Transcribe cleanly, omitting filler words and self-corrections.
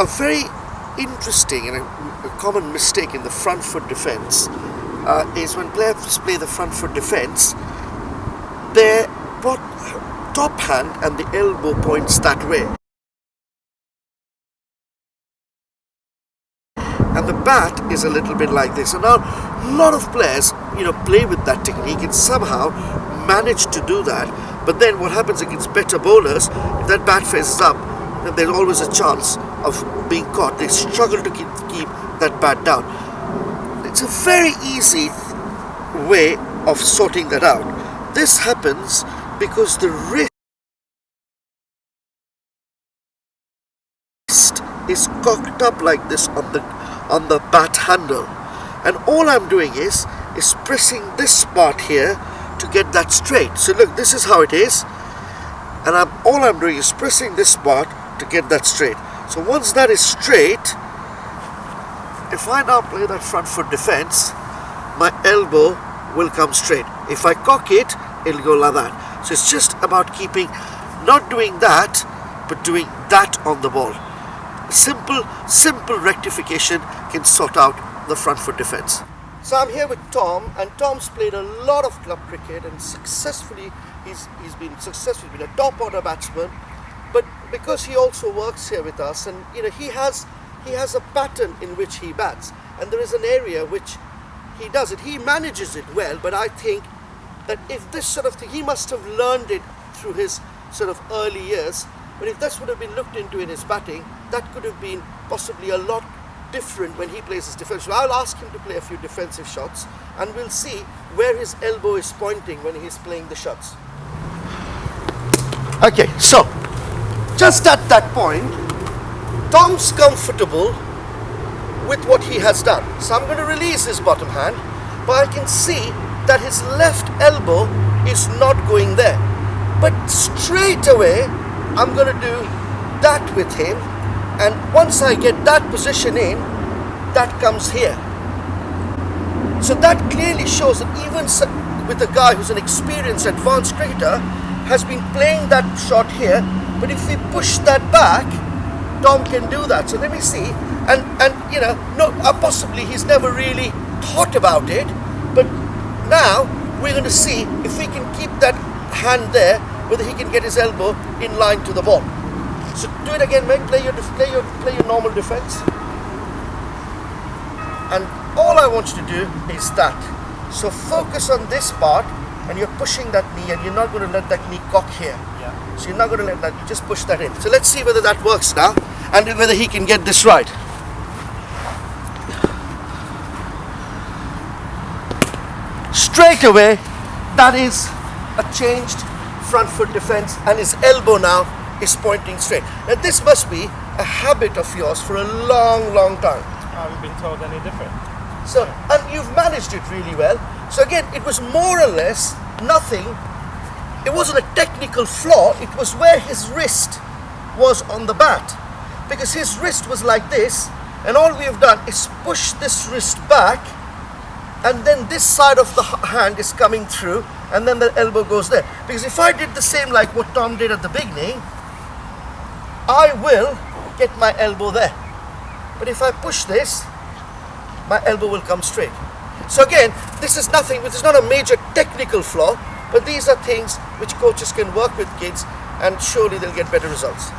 A very interesting and a common mistake in the front foot defence is when players play the front foot defence, their top hand and the elbow points that way. And the bat is a little bit like this. And now a lot of players, play with that technique and somehow manage to do that. But then what happens against better bowlers, if that bat faces up, then there's always a chance of being caught. They struggle to keep that bat down. It's a very easy way of sorting that out. This happens because the wrist is cocked up like this on the bat handle, and all I'm doing is pressing this part here to get that straight. So look, this is how it is, and all I'm doing is pressing this part to get that straight. So once that is straight, if I now play that front foot defense, my elbow will come straight. If I cock it, it'll go like that. So it's just about not doing that, but doing that on the ball. Simple rectification can sort out the front foot defense. So I'm here with Tom, and Tom's played a lot of club cricket and successfully he's been a top order batsman. But because he also works here with us, and he has a pattern in which he bats, and there is an area which he does it. He manages it well, but I think that if this sort of thing, he must have learned it through his sort of early years. But if this would have been looked into in his batting, that could have been possibly a lot different when he plays his defence. So I'll ask him to play a few defensive shots, and we'll see where his elbow is pointing when he's playing the shots. Okay, so just at that point, Tom's comfortable with what he has done. So I'm going to release his bottom hand, but I can see that his left elbow is not going there. But straight away, I'm going to do that with him, and once I get that position in, that comes here. So that clearly shows that even with a guy who's an experienced advanced cricketer has been playing that shot here, but if we push that back, Tom can do that. So let me see, and possibly he's never really thought about it, but now we're going to see if we can keep that hand there, whether he can get his elbow in line to the ball. So do it again, mate. Play your normal defense. And all I want you to do is that. So focus on this part, and you're pushing that knee, and you're not going to let that knee cock here. Yeah. So you're not going to let that. You just push that in. So let's see whether that works now, and whether he can get this right. Straight away, that is a changed front foot defense, and his elbow now is pointing straight. Now this must be a habit of yours for a long time. I haven't been told any different. So, and you've managed it really well. So again, it was more or less nothing. It wasn't a technical flaw, it was where his wrist was on the bat. Because his wrist was like this, and all we have done is push this wrist back, and then this side of the hand is coming through, and then the elbow goes there. Because if I did the same like what Tom did at the beginning, I will get my elbow there. But if I push this, my elbow will come straight. So again, this is nothing, this is not a major technical flaw, but these are things which coaches can work with kids, and surely they'll get better results.